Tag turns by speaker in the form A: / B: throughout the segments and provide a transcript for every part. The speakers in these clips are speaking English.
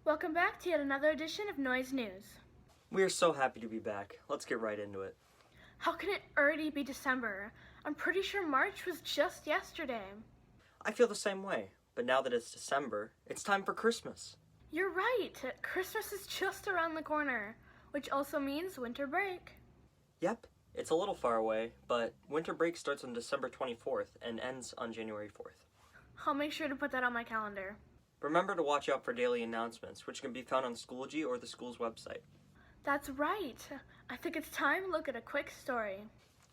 A: Welcome back to yet another edition of Noise News.
B: We are so happy to be back. Let's get right into it.
A: How can it already be December? I'm pretty sure March was just yesterday.
B: I feel the same way, but now that it's December, it's time for Christmas.
A: You're right, Christmas is just around the corner, which also means winter break.
B: Yep, it's a little far away, but winter break starts on December 24th and ends on January 4th.
A: I'll make sure to put that on my calendar.
B: Remember to watch out for daily announcements, which can be found on Schoology or the school's website.
A: That's right. I think it's time to look at a quick story.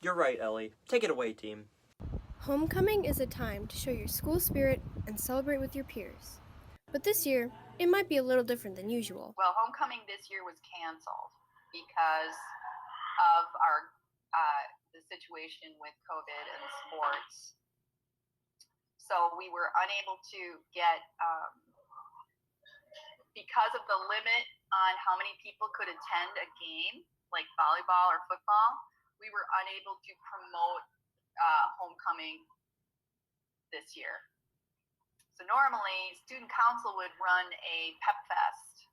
B: You're right, Ellie. Take it away, team.
C: Homecoming is a time to show your school spirit and celebrate with your peers. But this year, it might be a little different than usual.
D: Well, homecoming this year was canceled because of the situation with COVID and sports. So we were unable to get, because of the limit on how many people could attend a game, like volleyball or football, we were unable to promote homecoming this year. So normally, student council would run a pep fest.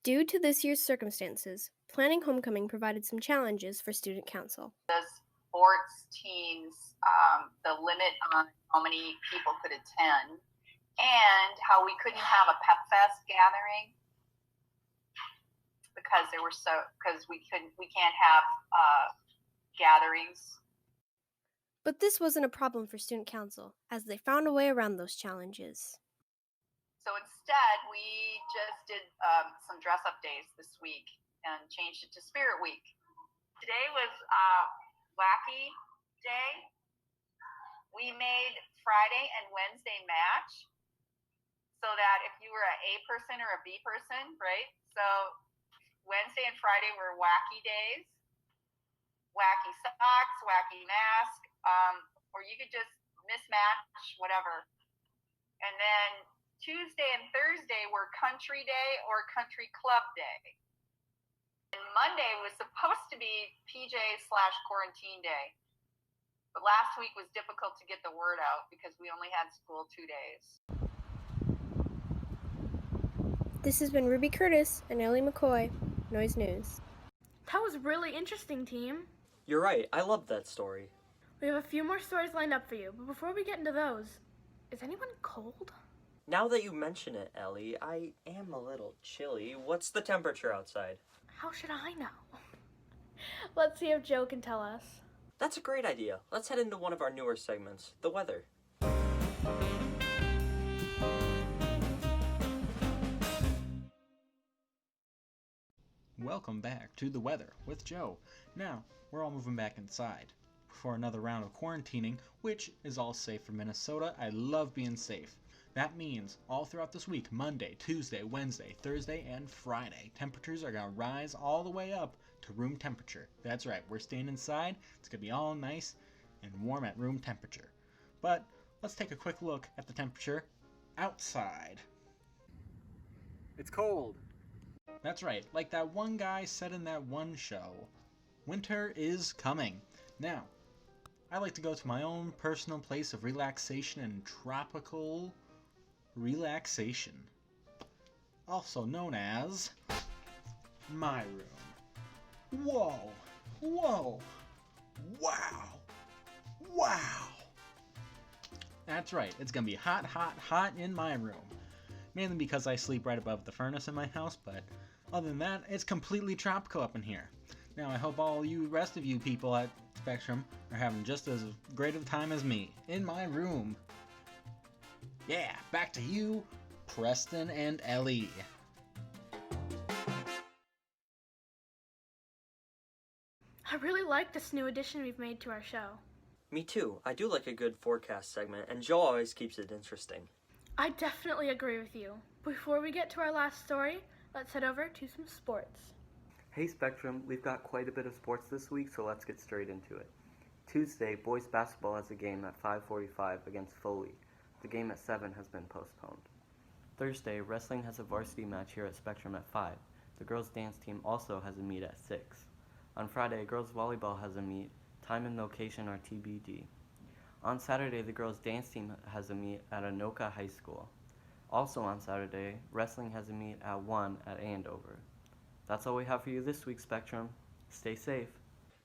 C: Due to this year's circumstances, planning homecoming provided some challenges for student council.
D: The sports teams, the limit on how many people could attend, and how we couldn't have a pep fest gathering because we can't have gatherings.
C: But this wasn't a problem for student council, as they found a way around those challenges.
D: So instead, we just did some dress-up days this week and changed it to Spirit Week. Today was Wacky Day. We made Friday and Wednesday match so that if you were an A person or a B person, right? So Wednesday and Friday were wacky days, wacky socks, wacky mask, or you could just mismatch, whatever. And then Tuesday and Thursday were country day or country club day. And Monday was supposed to be PJ/quarantine day. But last week was difficult to get the word out because we only had school 2 days.
C: This has been Ruby Curtis and Ellie McCoy, Noise News.
A: That was really interesting, team.
B: You're right, I love that story.
A: We have a few more stories lined up for you, but before we get into those, is anyone cold?
B: Now that you mention it, Ellie, I am a little chilly. What's the temperature outside?
A: How should I know? Let's see if Joe can tell us.
B: That's a great idea. Let's head into one of our newer segments, the weather.
E: Welcome back to the weather with Joe. Now, we're all moving back inside for another round of quarantining, which is all safe for Minnesota. I love being safe. That means all throughout this week, Monday, Tuesday, Wednesday, Thursday, and Friday, temperatures are going to rise all the way up to room temperature. That's right, we're staying inside. It's going to be all nice and warm at room temperature. But let's take a quick look at the temperature outside. It's cold. That's right, like that one guy said in that one show, winter is coming. Now, I like to go to my own personal place of relaxation and tropical relaxation, also known as my room. Whoa, whoa, wow, wow. That's right, it's gonna be hot, hot, hot in my room. Mainly because I sleep right above the furnace in my house, but other than that, it's completely tropical up in here. Now, I hope all you rest of you people at Spectrum are having just as great of a time as me in my room. Yeah, back to you, Preston and Ellie.
A: I really like this new addition we've made to our show.
B: Me too. I do like a good forecast segment, and Joe always keeps it interesting.
A: I definitely agree with you. Before we get to our last story, let's head over to some sports.
F: Hey Spectrum, we've got quite a bit of sports this week, so let's get straight into it. Tuesday, boys basketball has a game at 5:45 against Foley. The game at 7 has been postponed. Thursday, wrestling has a varsity match here at Spectrum at 5. The girls' dance team also has a meet at 6. On Friday, girls' volleyball has a meet. Time and location are TBD. On Saturday, the girls' dance team has a meet at Anoka High School. Also on Saturday, wrestling has a meet at 1 at Andover. That's all we have for you this week, Spectrum. Stay safe.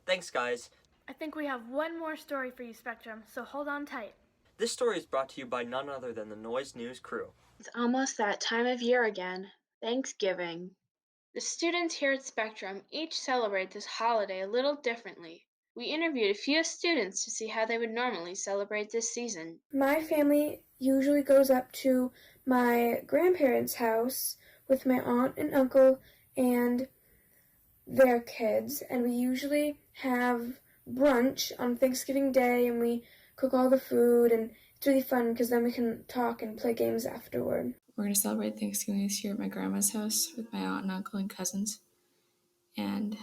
B: Thanks, guys.
A: I think we have one more story for you, Spectrum, so hold on tight.
B: This story is brought to you by none other than the Noise News crew.
G: It's almost that time of year again, Thanksgiving. The students here at Spectrum each celebrate this holiday a little differently. We interviewed a few students to see how they would normally celebrate this season.
H: My family usually goes up to my grandparents' house with my aunt and uncle and their kids, and we usually have brunch on Thanksgiving Day, and we cook all the food, and it's really fun because then we can talk and play games afterward.
I: We're going to celebrate Thanksgiving this year at my grandma's house with my aunt and uncle and cousins, and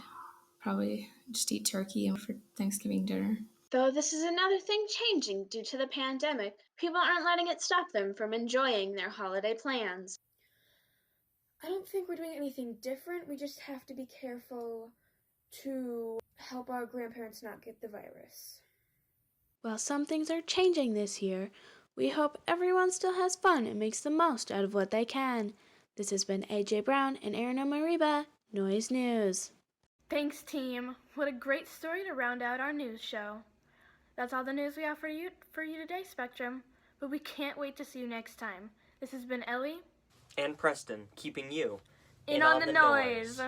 I: probably just eat turkey for Thanksgiving dinner.
G: Though this is another thing changing due to the pandemic, people aren't letting it stop them from enjoying their holiday plans.
H: I don't think we're doing anything different. We just have to be careful to help our grandparents not get the virus.
J: While some things are changing this year, we hope everyone still has fun and makes the most out of what they can. This has been AJ Brown and Aaron Omariba, Noise News.
A: Thanks, team. What a great story to round out our news show. That's all the news we have for you today, Spectrum. But we can't wait to see you next time. This has been Ellie
B: And Preston, keeping you
A: in on the noise.